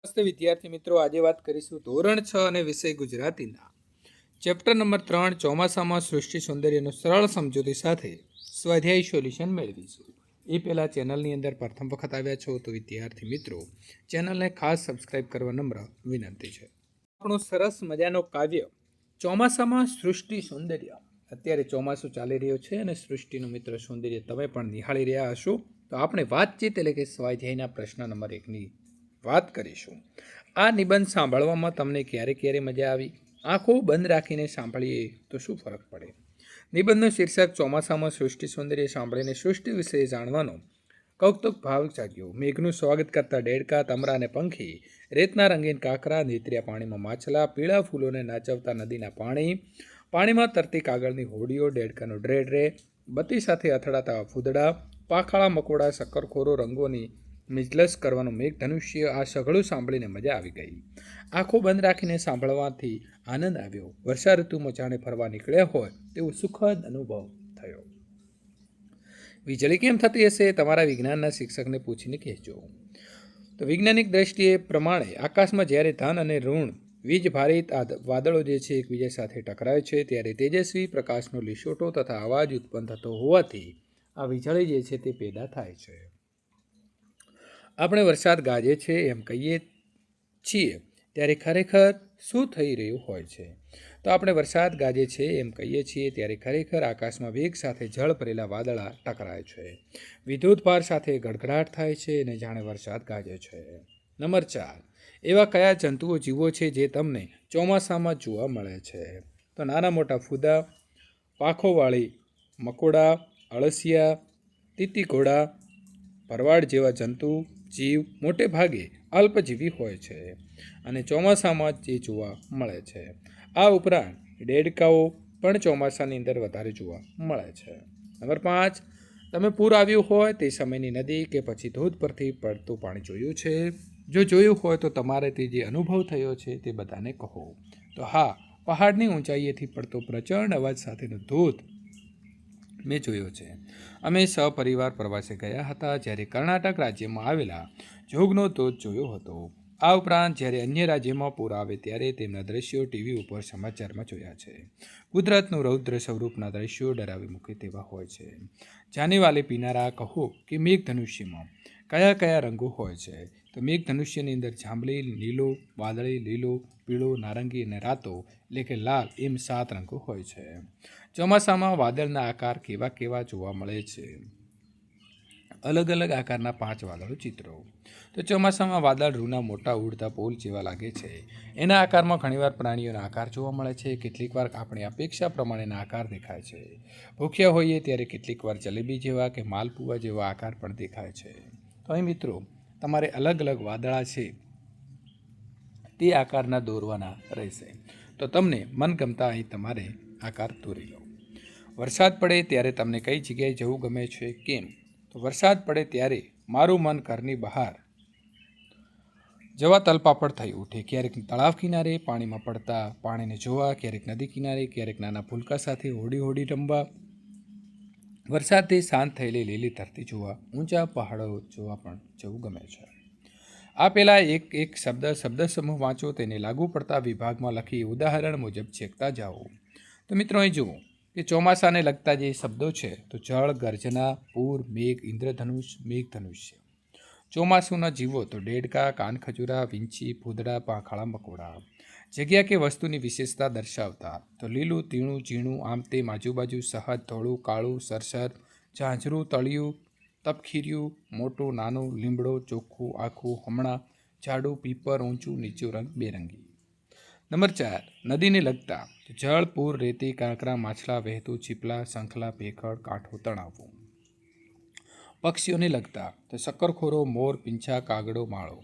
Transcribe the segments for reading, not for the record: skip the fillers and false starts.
નમસ્તે વિદ્યાર્થી મિત્રો, આજે વાત કરીશું ધોરણ 6 અને વિષય ગુજરાતીના ચેપ્ટર નંબર 3 ચોમાસામાં સૃષ્ટિ સૌંદર્યનું સરળ સમજૂતી સાથે સ્વાધ્યાય સોલ્યુશન મેળવીશું। એ પહેલાં ચેનલની અંદર પ્રથમ વખત આવ્યા છો તો વિદ્યાર્થી મિત્રો ચેનલને ખાસ સબસ્ક્રાઇબ કરવા નમ્ર વિનંતી છે। આપણું સરસ મજાનું કાવ્ય ચોમાસામાં સૃષ્ટિ સૌંદર્ય। અત્યારે ચોમાસું ચાલી રહ્યું છે અને સૃષ્ટિનું મિત્ર સૌંદર્ય તમે પણ નિહાળી રહ્યા હશો। તો આપણે વાતચીત એટલે કે સ્વાધ્યાયના પ્રશ્ન નંબર 1ની વાત કરીશું। આ નિબંધ સાંભળવામાં તમને ક્યારે મજા આવી? આંખો બંધ રાખીને સાંભળીએ તો શું ફરક પડે? નિબંધનું શીર્ષક ચોમાસામાં સૃષ્ટિ સૌંદર્ય સાંભળીને સૃષ્ટિ વિશે જાણવાનો કૌતુક ભાવ જાગ્યો। મેઘનું સ્વાગત કરતા ડેડકા, તમરા અને પંખી, રેતના રંગીન કાંકરા, નીતર્યા પાણીમાં માછલા, પીળા ફૂલોને નાચવતા નદીના પાણીમાં તરતી કાગળની હોડીઓ, ડેડકાનો ડ્રે, બત્તી સાથે અથડાતા ફૂદડા, પાખાળા મકોડા, શક્કરખોરો, રંગોની મિજલસ કરવાનું મેઘધનુષ્ય। આ સઘળું સાંભળીને મજા આવી ગઈ। આંખો બંધ રાખીને સાંભળવાથી આનંદ આવ્યો। વર્ષા ઋતુમાં જાણે ફરવા નીકળ્યા હોય તેવો સુખદ અનુભવ થયો। વીજળી કેમ થતી હશે? તમારા વિજ્ઞાનના શિક્ષકને પૂછીને કહેજો। તો વૈજ્ઞાનિક દ્રષ્ટિએ પ્રમાણે આકાશમાં જ્યારે ધન અને ઋણ વીજ ભારિત વાદળો જે છે એકબીજા સાથે ટકરાય છે ત્યારે તેજસ્વી પ્રકાશનો લીસોટો તથા અવાજ ઉત્પન્ન થતો હોવાથી આ વીજળી જે છે તે પેદા થાય છે। આપણે વરસાદ ગાજે છે એમ કહીએ છીએ ત્યારે ખરેખર શું થઈ રહ્યું હોય છે? તો આપણે વરસાદ ગાજે છે એમ કહીએ છીએ ત્યારે ખરેખર આકાશમાં વેગ સાથે જળ ભરેલા વાદળા ટકરાય છે, વિદ્યુત ભાર સાથે ગડગડાટ થાય છે અને જાણે વરસાદ ગાજે છે। નંબર 4, એવા કયા જંતુઓ જીવો છે જે તમને ચોમાસામાં જોવા મળે છે? તો નાના મોટા ફૂદા, પાંખોવાળી મકોડા, અળસિયા, તીતીઘોડા, ભરવાડ જેવા જંતુ જીવ મોટે ભાગે અલ્પજીવી હોય છે અને ચોમાસામાં જે જોવા મળે છે। આ ઉપરાંત ડેડકાઓ પણ ચોમાસાની અંદર વધારે જોવા મળે છે। નંબર 5, તમે પૂર આવ્યું હોય તે સમયની નદી કે પછી ધોધ પરથી પડતું પાણી જોયું છે? જો જોયું હોય તો તમારે તે જે અનુભવ થયો છે તે બધાને કહો। તો હા, પહાડની ઊંચાઈએથી પડતો પ્રચંડ અવાજ સાથેનો ધોધ મેં જોયો છે। અમે સહપરિવાર પ્રવાસે ગયા હતા જ્યારે કર્ણાટક રાજ્યમાં આવેલા જોગનો ધોધ જોયો હતો। આ ઉપરાંત જ્યારે અન્ય રાજ્યમાં પૂર આવે ત્યારે તેમના દ્રશ્યો ટીવી ઉપર સમાચારમાં જોયા છે। કુદરતનું રૌદ્ર સ્વરૂપના દ્રશ્યો ડરાવી મૂકે તેવા હોય છે। જાનેવાલે પીનારા કહો કે મેઘધનુષ્યમાં કયા કયા રંગો હોય છે? તો મેઘધનુષ્યની અંદર જાંબલી, નીલો, વાદળી, લીલો, પીળો, નારંગી અને રાતો એટલે કે લાલ એમ 7 રંગો હોય છે। ચોમાસામાં વાદળના આકાર કેવા જોવા મળે છે? અલગ અલગ આકારના 5 વાદળો ચિત્રો। તો ચોમાસામાં વાદળ રૂના મોટા ઉડતા પોલ જેવા લાગે છે। એના આકારમાં ઘણીવાર પ્રાણીઓના આકાર જોવા મળે છે, કેટલીક વાર આપણી અપેક્ષા પ્રમાણેના આકાર દેખાય છે। ભૂખ્યા હોઈએ ત્યારે કેટલીક વાર જલેબી જેવા કે માલપુઆ જેવા આકાર પણ દેખાય છે। તો અહીં મિત્રો તમારે અલગ અલગ વાદળા છે તે આકારના દોરવાના રહેશે, તો તમને મનગમતા અહીં તમારે આકાર દોરી લો। વરસાદ પડે ત્યારે તમને કઈ જગ્યાએ જવું ગમે છે? કેમ? તો વરસાદ પડે ત્યારે મારું મન ઘરની બહાર જવા તલપાપડ થઈ ઉઠે। ક્યારેક તળાવ કિનારે પાણીમાં પડતા પાણીને જોવા, ક્યારેક નદી કિનારે, ક્યારેક નાના ફૂલકા સાથે હોડી રમવા, વરસાદથી શાંત થયેલી લીલી ધરતી જોવા, ઊંચા પહાડો જોવા પણ જવું ગમે છે। આ પહેલાં એક શબ્દ સમૂહ વાંચો, તેને લાગુ પડતા વિભાગમાં લખી ઉદાહરણ મુજબ ચેકતા જાઓ। તો મિત્રો અહીં જુઓ કે ચોમાસાને લગતા જે શબ્દો છે તો જળ, ગર્જના, પૂર, મેઘ, ઇન્દ્રધનુષ, મેઘધનુષ્ય। ચોમાસુના જીવો તો ડેડકા, કાનખજૂરા, વિંછી, ફૂદડા, પાંખાળા મકોડા। જગ્યા કે વસ્તુની વિશેષતા દર્શાવતા તો લીલું, તીણું, ઝીણું, આમ તેમ, આજુબાજુ, સહજ, ધોળું, કાળું, સરસર, ઝાંઝરું, તળિયું, તપખીર્યું, મોટું, નાનું, લીમડો, ચોખ્ખું, આખું, હમણાં, જાડું, પીપર, ઊંચું, નીચું, રંગ બેરંગી। નંબર 4, નદીને લગતા જળ, પૂર, રેતી, કાંકરા, માછલા, વહેતું, છીપલા, શંખલા, ભેખડ, કાંઠો, તણાવો। પક્ષીઓને લગતા તો શક્કરખોરો, મોર, પીંછા, કાગડો, માળો।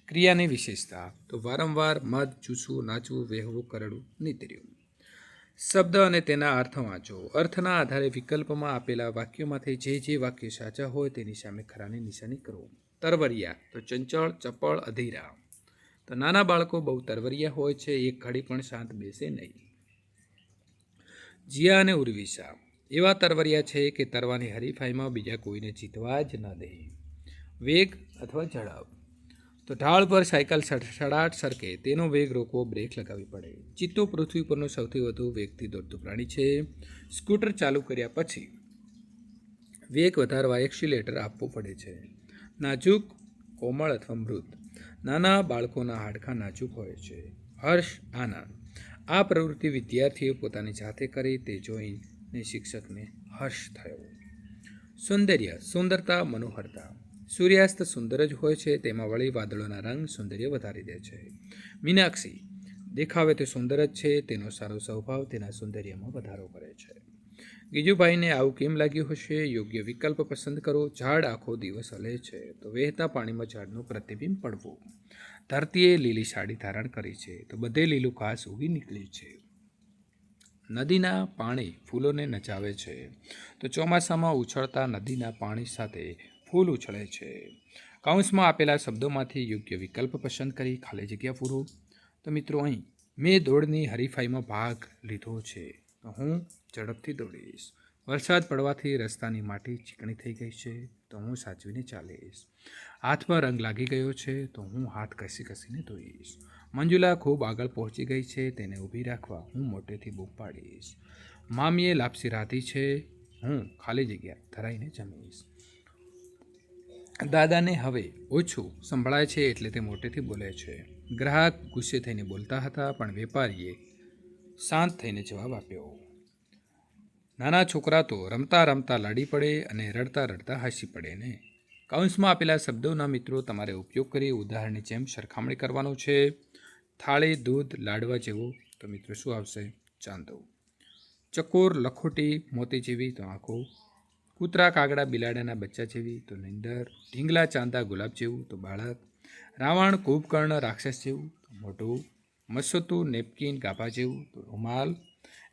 ક્રિયાની વિશેષતા તો વારંવાર, મધ, ચૂસવું, નાચવું, વહેવું, કરડવું, નીતર્યું। શબ્દ અને તેના અર્થ વાંચો। અર્થના આધારે વિકલ્પમાં આપેલા વાક્યોમાંથી જે વાક્ય સાચા હોય તેની સામે ખરાની નિશાની કરો। તરવરિયા તો ચંચળ, ચપળ, અધીરા। તો નાના બાળકો બહુ તરવરિયા હોય છે, એક ઘડી પણ શાંત બેસે નહીં। જીયા અને ઉર્વિશા એવા તરવરિયા છે કે તરવાની હરીફાઈમાં બીજા કોઈને જીતવા જ ન દે। વેગ અથવા ઝડપ તો ઢાળ પર સાયકલ સડાટ સરકે તેનો વેગ રોકવો બ્રેક લગાવવી પડે. ચિત્તો પૃથ્વી પરનું સૌથી વધુ વેગથી દોડતું પ્રાણી છે. સ્કૂટર ચાલુ કર્યા પછી વેગ વધારવા એક્સિલેટર આપવું પડે છે. નાજુક, કોમળ અથવા મૃત. નાના બાળકોના હાડકાં નાજુક હોય છે. હર્ષ, આનંદ. આ પ્રવૃત્તિ વિદ્યાર્થીએ પોતાની જાતે કરી તે જોઈને શિક્ષકને હર્ષ થયો. સૌંદર્ય, સુંદરતા, મનોહરતા. સૂર્યાસ્ત સુંદર જ હોય છે, તેમાં વળી વાદળોના રંગ સૌંદર્ય વધારી દે છે. મીનાક્ષી, દેખાવે તો સુંદર જ છે, તેનો સારો સ્વભાવ તેના સૌંદર્યમાં વધારો કરે છે. ગીજુભાઈને આવું કેમ લાગ્યું હશે? યોગ્ય વિકલ્પ પસંદ કરો. ઝાડ આખો દિવસ હલે છે, તો વહેતા પાણીમાં ઝાડનું પ્રતિબિંબ પડવું. ધરતીએ લીલી સાડી ધારણ કરી છે, તો બધે લીલું ઘાસ ઉગી નીકળ્યું છે. નદીના પાણી ફૂલોને નચાવે છે, તો ચોમાસામાં ઉછળતા નદીના પાણી સાથે ફૂલ ઉછળે છે. કૌંસમાં આપેલા શબ્દોમાંથી યોગ્ય વિકલ્પ પસંદ કરી ખાલી જગ્યા પૂરો. તો મિત્રો અહીં મેં દોડની હરીફાઈમાં ભાગ લીધો છે, તો હું ઝડપથી દોડીશ. વરસાદ પડવાથી રસ્તાની માટી ચીકણી થઈ ગઈ છે, તો હું સાચવીને ચાલીશ. હાથમાં રંગ લાગી ગયો છે, તો હું હાથ ઘસીને ધોઈશ. મંજુલા ખૂબ આગળ પહોંચી ગઈ છે, તેને ઊભી રાખવા હું મોટેથી બૂમ પાડીશ. મામીએ લાપસી રાંધી છે, હું ખાલી જગ્યા ધરાઈને જમીશ. દાદાને હવે ઓછું સંભળાય છે, એટલે તે મોટેથી બોલે છે. ગ્રાહક ગુસ્સે થઈને બોલતા હતા, પણ વેપારીએ શાંત થઈને જવાબ આપ્યો. નાના છોકરા તો રમતા રમતા લડી પડે અને રડતા રડતા હસી પડે ને. કૌંસમાં આપેલા શબ્દોના મિત્રો તમારે ઉપયોગ કરી ઉદાહરણની જેમ સરખામણી કરવાનું છે. થાળી, દૂધ, લાડવા જેવો, તો મિત્રો શું આવશે? ચાંદો. ચકોર, લખોટી, મોતી જેવી, તો આંખો. કૂતરા, કાગડા, બિલાડાના બચ્ચા જેવી, તો નીંદર. ઢીંગલા, ચાંદા, ગુલાબ જેવું, તો બાળક. રાવણ, કુંભકર્ણ, રાક્ષસ જેવું, તો મોઢું. મસોતું, નેપકિન, ગાભા જેવું, તો રૂમાલ.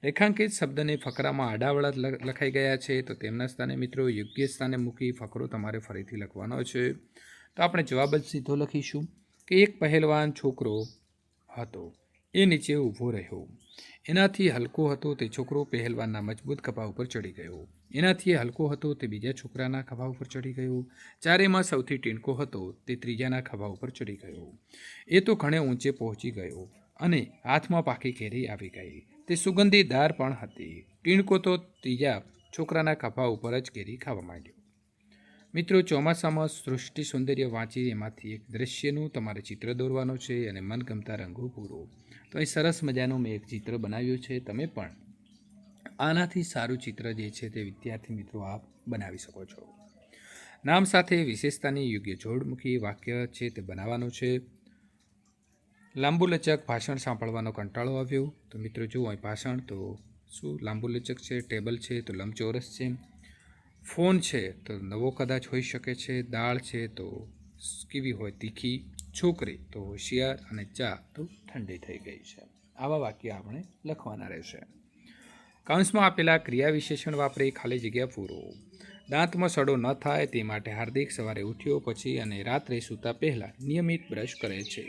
રેખાંકિત શબ્દને ફકરામાં આડાવડા લખાઈ ગયા છે, તો તેમના સ્થાને મિત્રો યોગ્ય સ્થાને મૂકી ફકરો તમારે ફરીથી લખવાનો છે. તો આપણે જવાબ જ સીધો લખીશું કે એક પહેલવાન છોકરો હતો, એ નીચે ઊભો રહ્યો. એનાથી હલકો હતો તે છોકરો પહેલવાનના મજબૂત ખભા ઉપર ચડી ગયો. એનાથી હલકો હતો તે બીજા છોકરાના ખભા ઉપર ચડી ગયો. ચારેમાં સૌથી ટીણકો હતો તે ત્રીજાના ખભા ઉપર ચડી ગયો. એ તો ઘણે ઊંચે પહોંચી ગયો અને હાથમાં પાકી કેરી આવી ગઈ. તે સુગંધીદાર પણ હતી. ટીણકો તો ત્રીજા છોકરાના ખભા ઉપર જ કેરી ખાવા માંડ્યો. મિત્રો, ચોમાસામાં સૃષ્ટિ સૌંદર્ય વાંચી એમાંથી એક દ્રશ્યનું તમારે ચિત્ર દોરવાનું છે અને મનગમતા રંગો પૂરો. તો અહીં સરસ મજાનું મેં એક ચિત્ર બનાવ્યું છે. તમે પણ આનાથી સારું ચિત્ર જે છે તે વિદ્યાર્થી મિત્રો આપ બનાવી શકો છો. નામ સાથે વિશેષતાની યોગ્ય જોડ મૂકી વાક્ય છે તે બનાવવાનું છે. લાંબુ લચક ભાષણ સાંભળવાનો કંટાળો આવ્યો. તો મિત્રો જુઓ અહીં ભાષણ તો શું લાંબુ લચક છે. ટેબલ છે તો લંબચોરસ છે. ફોન છે તો નવો કદાચ હોઈ શકે છે. દાળ છે તો કેવી હોય? તીખી. છોકરી તો હોશિયાર અને ચા તો ઠંડી થઈ ગઈ છે. આવા વાક્ય આપણે લખવાના રહેશે. કૌંસમાં આપેલા ક્રિયા વિશેષણ વાપરી ખાલી જગ્યા પૂરો. દાંતમાં સડો ન થાય તે માટે હાર્દિક સવારે ઉઠ્યો પછી અને રાત્રે સૂતા પહેલાં નિયમિત બ્રશ કરે છે.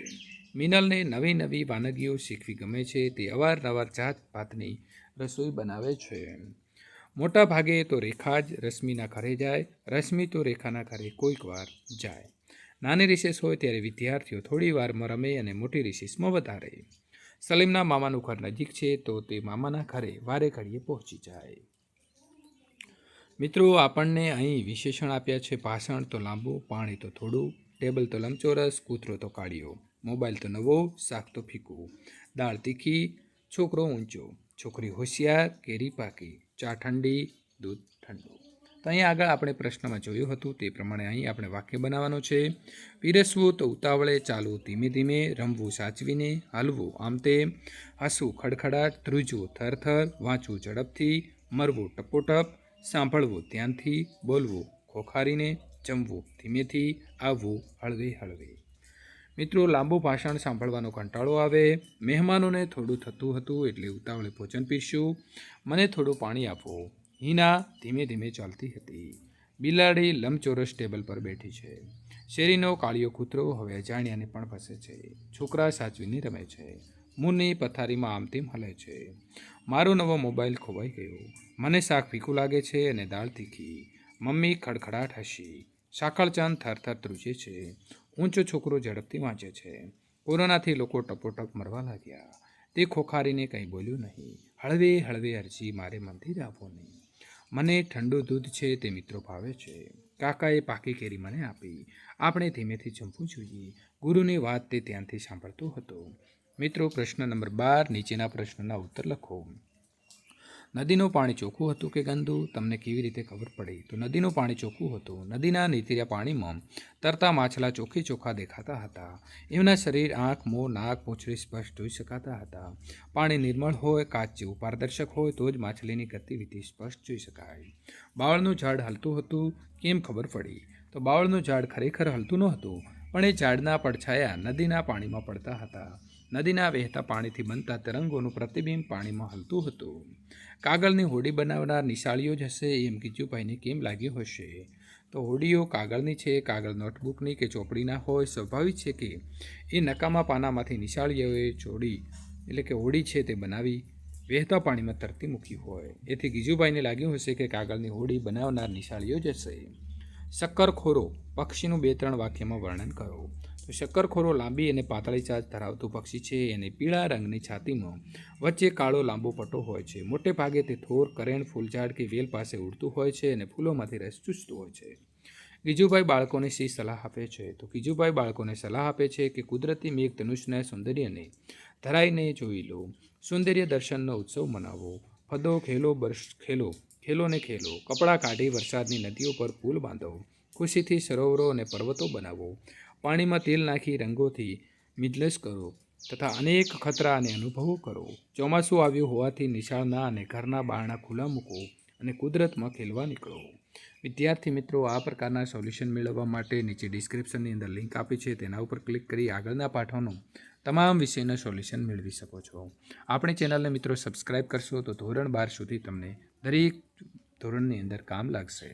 મિનલને નવી નવી વાનગીઓ શીખવી ગમે છે. તે અવારનવાર જાત ભાતની રસોઈ બનાવે છે. મોટા ભાગે તો રેખા જ રશ્મિના ઘરે જાય. રશ્મિ તો રેખાના ઘરે કોઈક વાર જાય. નાની રિસેસ હોય ત્યારે વિદ્યાર્થીઓ થોડી વારમાં રમે અને મોટી રિસેસમાં વધારે. સલીમના મામાનું ઘર નજીક છે, તો તે મામાના ઘરે વારે ઘડીએ પહોંચી જાય. મિત્રો, આપણને અહીં વિશેષણ આપ્યા છે. ભાષણ તો લાંબુ, પાણી તો થોડું, ટેબલ તો લંબચોરસ, કૂતરો તો કાળિયો, મોબાઈલ તો નવો, શાક તો ફીકું, દાળ તીખી, છોકરો ઊંચો, છોકરી હોશિયાર, કેરી પાકી, ચા ઠંડી, દૂધ ઠંડુ. તો અહીં આગળ આપણે પ્રશ્નમાં જોયું હતું તે પ્રમાણે અહીં આપણે વાક્ય બનાવવાનું છે. પીરસવું તો ઉતાવળે, ચાલવું ધીમે ધીમે, રમવું સાચવીને, હલવું આમ તેમ, હસવું ખડખડાટ, ધ્રુજવું થરથર, વાંચવું ઝડપથી, મરવું ટપોટપ, સાંભળવું ધ્યાનથી, બોલવું ખોખારીને, જમવું ધીમેથી, આવવું હળવે હળવે. મિત્રો, લાંબુ ભાષણ સાંભળવાનો કંટાળો આવે. મહેમાનોને થોડું થતું હતું એટલે ઉતાવળે ભોજન પીરસ્યું. મને થોડું પાણી આપો. હિના ધીમે ધીમે ચાલતી હતી. બિલાડી લંબચોરસ ટેબલ પર બેઠી છે. શેરીનો કાળિયો કૂતરો હવે અજાણ્યાને પણ ફસે છે. છોકરા સાચવીને રમે છે. મુન્ની પથારીમાં આમ તેમ હલે છે. મારો નવો મોબાઈલ ખોવાઈ ગયો. મને શાક ફીકું લાગે છે અને દાળ તીખી. મમ્મી ખડખડાટ હસી. સાંકળચાંદ થરથર ધ્રુજે છે. ઊંચો છોકરો ઝડપથી વાંચે છે. કોરોનાથી લોકો ટપોટપ મરવા લાગ્યા. તે ખોખારીને કંઈ બોલ્યું નહીં. હળવે હળવે અરજી મારે મંદિર આવવું નહીં. મને ઠંડુ દૂધ છે તે મિત્રો ભાવે છે. કાકાએ પાકી કેરી મને આપી. આપણે ધીમેથી જમવું જોઈએ. ગુરુની વાત તે ધ્યાનથી સાંભળતો હતો. મિત્રો, પ્રશ્ન નંબર 12, નીચેના પ્રશ્નના ઉત્તર લખો. નદીનું પાણી ચોખ્ખું હતું કે ગંદુ? તમને કેવી રીતે ખબર પડી? તો નદીનું પાણી ચોખ્ખું હતું. નદીના નીતર્યા પાણીમાં તરતા માછલા ચોખ્ખા દેખાતા હતા. એમના શરીર, આંખ, મોં, નાક, પૂંછડી સ્પષ્ટ જોઈ શકાતા હતા. પાણી નિર્મળ હોય, કાચ જેવું પારદર્શક હોય તો જ માછલીની ગતિવિધિ સ્પષ્ટ જોઈ શકાય. બાવળનું ઝાડ હલતું હતું. કેમ ખબર પડી? તો બાવળનું ઝાડ ખરેખર હલતું નહોતું, પણ એ ઝાડના પડછાયા નદીના પાણીમાં પડતા હતા. નદીના વહેતા પાણીથી બનતા તરંગોનું પ્રતિબિંબ પાણીમાં હલતું હતું. કાગળની હોડી બનાવનાર નિશાળીઓ જ હશે એમ ગીજુભાઈને કેમ લાગ્યું હશે? તો હોડીઓ કાગળની છે, કાગળ નોટબુકની કે ચોપડીના હોય. સ્વાભાવિક છે કે એ નકામા પાનામાંથી નિશાળીઓએ જોડી એટલે કે હોડી છે તે બનાવી વહેતા પાણીમાં તરતી મૂકી હોય. એથી ગીજુભાઈને લાગ્યું હશે કે કાગળની હોડી બનાવનાર નિશાળીઓ જ હશે. શક્કરખોરો પક્ષીનું 2-3 વાક્યમાં વર્ણન કરો. તો શક્કરખોરો લાંબી અને પાતળી ચાંચ ધરાવતું પક્ષી છે. એને પીળા રંગની છાતીમાં વચ્ચે કાળો લાંબો પટ્ટો હોય છે. મોટે ભાગે તે થોર, કરેણ, ફૂલઝાડ કે વેલ પાસે ઉડતું હોય છે અને ફૂલોમાંથી રસ ચૂસતું હોય છે. ગીજુભાઈ બાળકોને શી સલાહ આપે છે? તો ગીજુભાઈ બાળકોને સલાહ આપે છે કે કુદરતી મેઘધનુષના સૌંદર્યને ધરાઈને જોઈ લો. સૌંદર્ય દર્શનનો ઉત્સવ મનાવો. ફદો ખેલો, ખેલોને ખેલો. કપડાં કાઢી વરસાદની નદીઓ પર પુલ બાંધો. ખુશીથી સરોવરો અને પર્વતો બનાવો. પાણીમાં તેલ નાખી રંગોથી મિજલસ કરો તથા અનેક ખતરા અને અનુભવો કરો. ચોમાસું આવ્યું હોવાથી નિશાળના અને ઘરના બારણા ખુલ્લા મૂકો અને કુદરતમાં ખેલવા નીકળો. વિદ્યાર્થી મિત્રો, આ પ્રકારના સોલ્યુશન મેળવવા માટે નીચે ડિસ્ક્રિપ્શનની અંદર લિંક આપી છે, તેના ઉપર ક્લિક કરી આગળના પાઠોનું તમામ વિષયના સોલ્યુશન મેળવી શકો છો. આપણી ચેનલને મિત્રો સબસ્ક્રાઈબ કરશો તો ધોરણ 12 સુધી તમને દરેક ધોરણની અંદર કામ લાગશે.